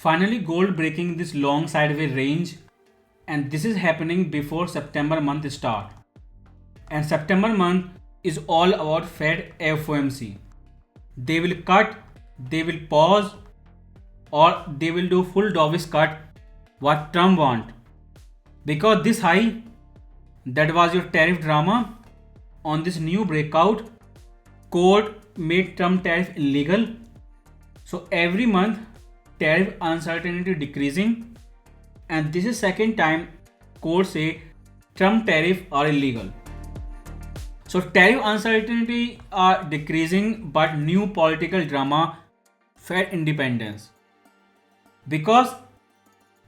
Finally, gold breaking this long sideways range, and this is happening before September month start. And September month is all about Fed FOMC. They will cut, they will pause, or they will do full dovish cut what Trump want. Because this high, that was your tariff drama, on this new breakout, court made Trump tariff illegal. So every month tariff uncertainty decreasing, and this is second time court say Trump tariff are illegal. So tariff uncertainty are decreasing, but new political drama, Fed independence. Because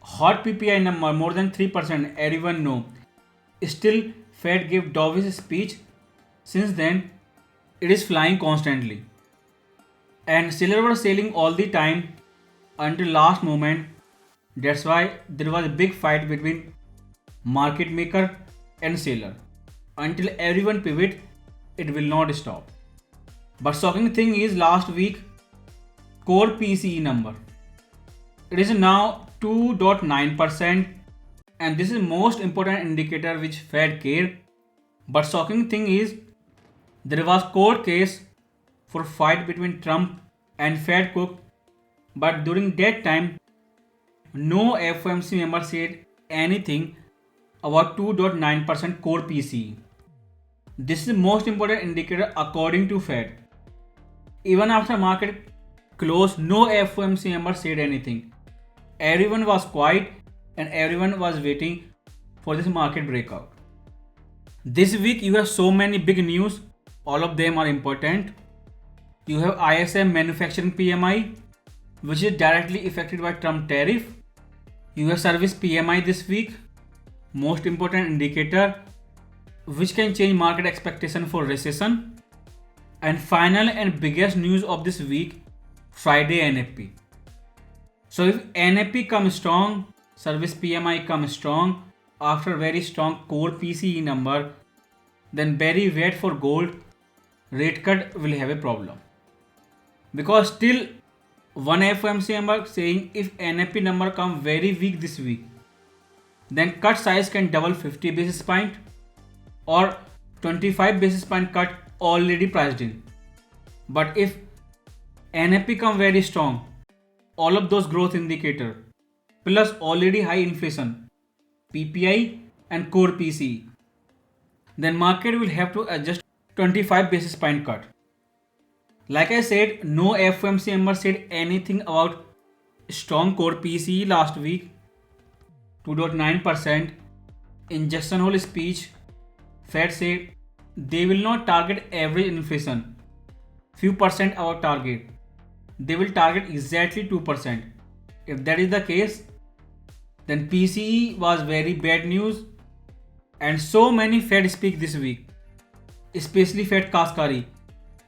hot PPI number more than 3%, everyone know. Still Fed gave dovish speech. Since then it is flying constantly. And silver was selling all the time until last moment. That's why there was a big fight between market maker and seller. Until everyone pivot, it will not stop. But shocking thing is last week core PCE number. It is now 2.9%, and this is most important indicator which Fed care. But shocking thing is there was court case for fight between Trump and Fed cook, but during that time no FOMC member said anything about 2.9% core PCE. This is most important indicator according to Fed. Even after market close, no FOMC member said anything. Everyone was quiet and everyone was waiting for this market breakout. This week you have so many big news, all of them are important. You have ISM manufacturing PMI, which is directly affected by Trump tariff. You have service PMI this week, most important indicator which can change market expectation for recession. And final and biggest news of this week, Friday NFP. So if NFP comes strong, service PMI comes strong after very strong core PCE number, then very wait for gold, rate cut will have a problem. Because still one FOMC member saying if NFP number come very weak this week, then cut size can double 50 basis point or 25 basis point cut already priced in. But if NFP come very strong, all of those growth indicator plus already high inflation, PPI and core PCE, then market will have to adjust 25 basis point cut. Like I said, no FOMC member said anything about strong core PCE last week, 2.9%. In Jackson Hole speech, Fed said they will not target average inflation, few percent our target. They will target exactly 2%. If that is the case, then PCE was very bad news. And so many Fed speak this week, especially Fed Kashkari.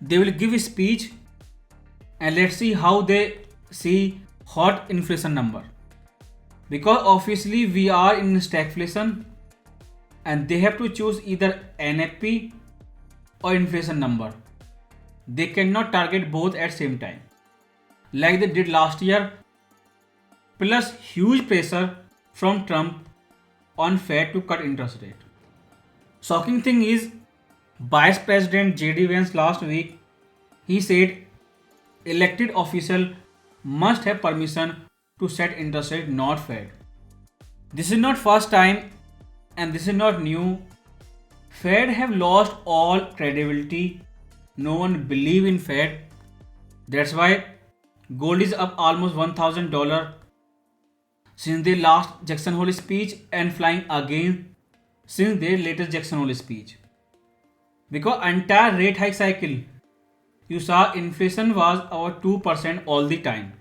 They will give a speech and let's see how they see hot inflation number. Because obviously we are in stagflation and they have to choose either NFP or inflation number. They cannot target both at same time like they did last year. Plus huge pressure from Trump on Fed to cut interest rate. Shocking thing is Vice President JD Vance last week, he said elected official must have permission to set interest rate, not Fed. This is not first time and this is not new. Fed have lost all credibility. No one believe in Fed. That's why gold is up almost $1,000 since their last Jackson Hole speech and flying again since their latest Jackson Hole speech. Because entire rate hike cycle, you saw inflation was about 2% all the time.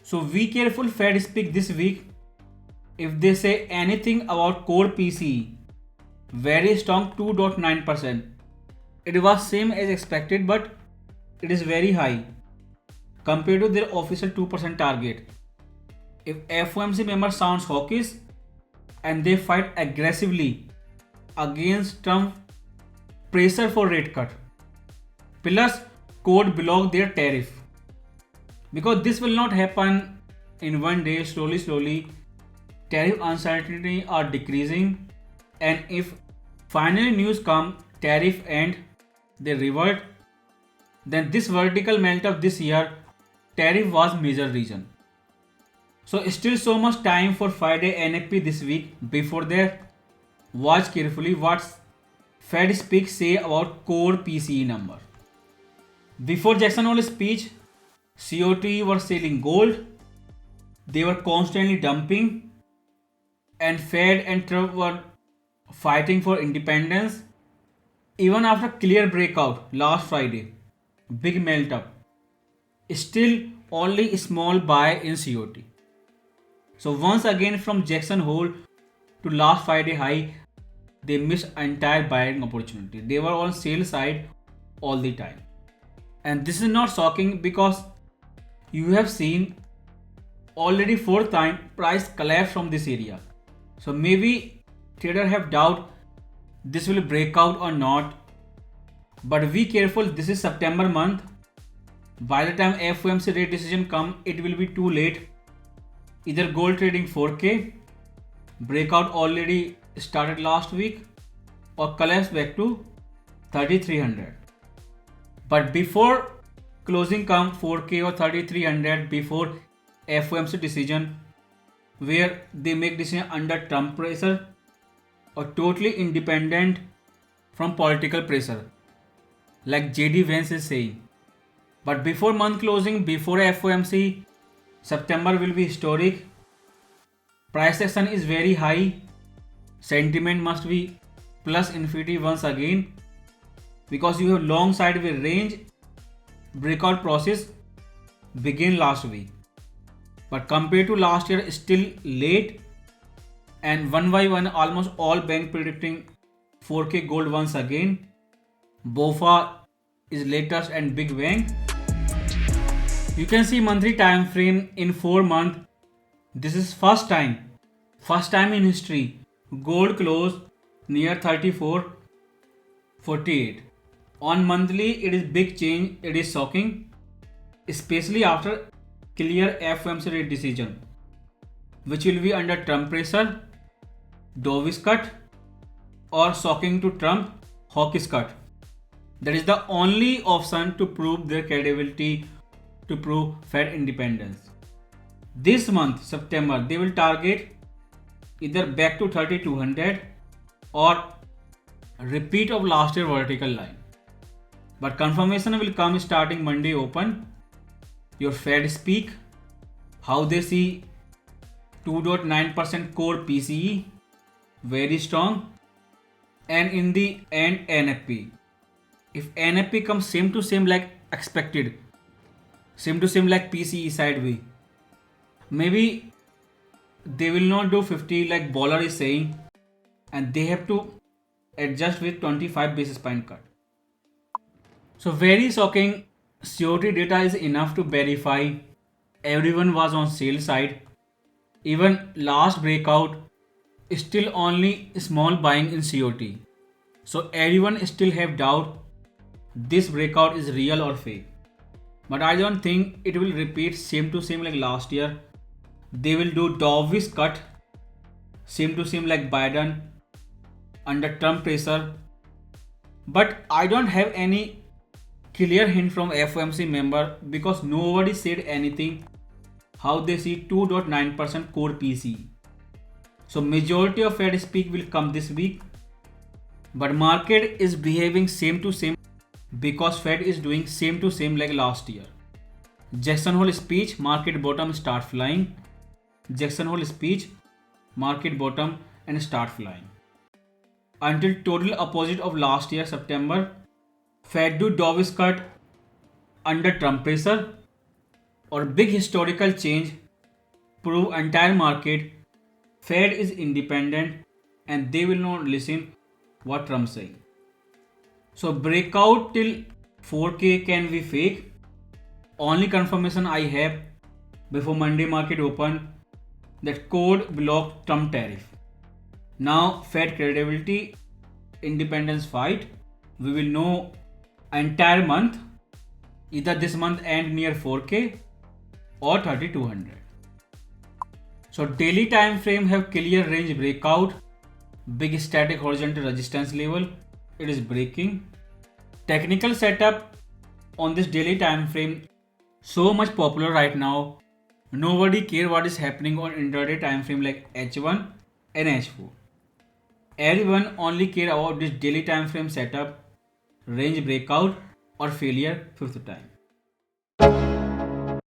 So be careful Fed speak this week. If they say anything about core PCE, very strong 2.9%. It was same as expected, but it is very high compared to their official 2% target. If FOMC member sounds hawkish and they fight aggressively against Trump pressure for rate cut, plus court block their tariff, because this will not happen in one day, slowly, tariff uncertainty are decreasing, and if finally news come, tariff and they revert, then this vertical melt of this year, tariff was major reason. So still so much time for Friday NFP this week. Before that, watch carefully what Fed speak say about core PCE number. Before Jackson Hole's speech, COT were selling gold, they were constantly dumping, and Fed and Trump were fighting for independence. Even after clear breakout last Friday, big melt up, still only small buy in COT. So once again from Jackson Hole to last Friday high, they missed entire buying opportunity. They were on sale side all the time. And this is not shocking because you have seen already fourth time price collapse from this area. So maybe trader have doubt this will break out or not. But be careful, this is September month. By the time FOMC rate decision come, it will be too late. Either gold trading 4K, breakout already started last week, or collapse back to 3300. But before closing come 4K or 3300, before FOMC decision, where they make decision under Trump pressure or totally independent from political pressure, like JD Vance is saying. But before month closing, before FOMC, September will be historic. Price action is very high. Sentiment must be plus infinity once again, because you have long sideways range. Breakout process began last week, but compared to last year, still late. And one by one, almost all bank predicting 4K gold once again. BofA is latest and big bang. You can see monthly time frame in 4 months. This is first time in history gold close near 34.48. On monthly, it is big change. It is shocking, especially after clear FOMC rate decision, which will be under Trump pressure, dovish cut, or shocking to Trump, hawkish cut. That is the only option to prove their credibility, to prove Fed independence. This month, September, they will target either back to 3200 or repeat of last year vertical line. But confirmation will come starting Monday open. Your Fed speak, how they see 2.9% core PCE, very strong, and in the end NFP. If NFP comes same to same like expected, same to same like PCE sideways, maybe they will not do 50 like Baller is saying, and they have to adjust with 25 basis point cut. So very shocking. COT data is enough to verify everyone was on sale side. Even last breakout, still only small buying in COT. So everyone still have doubt this breakout is real or fake. But I don't think it will repeat same to same like last year. They will do dovish cut, same to same like Biden under Trump pressure. But I don't have any clear hint from FOMC member because nobody said anything how they see 2.9% core PCE. So majority of Fed speak will come this week, but market is behaving same to same because Fed is doing same to same like last year. Jackson Hole speech, market bottom, start flying. Jackson Hole speech, market bottom and start flying. Until total opposite of last year September, Fed do dovish cut under Trump pressure or big historical change, prove entire market Fed is independent and they will not listen what Trump saying. So breakout till 4K can be fake. Only confirmation I have before Monday market open that code blocked Trump tariff. Now Fed credibility, independence fight. We will know entire month, either this month end near 4K or 3200. So daily time frame have clear range breakout, big static horizontal resistance level, it is breaking. Technical setup on this daily time frame so much popular right now. Nobody care what is happening on intraday time frame like H1 and H4. Everyone only care about this daily time frame setup, range breakout or failure fifth time.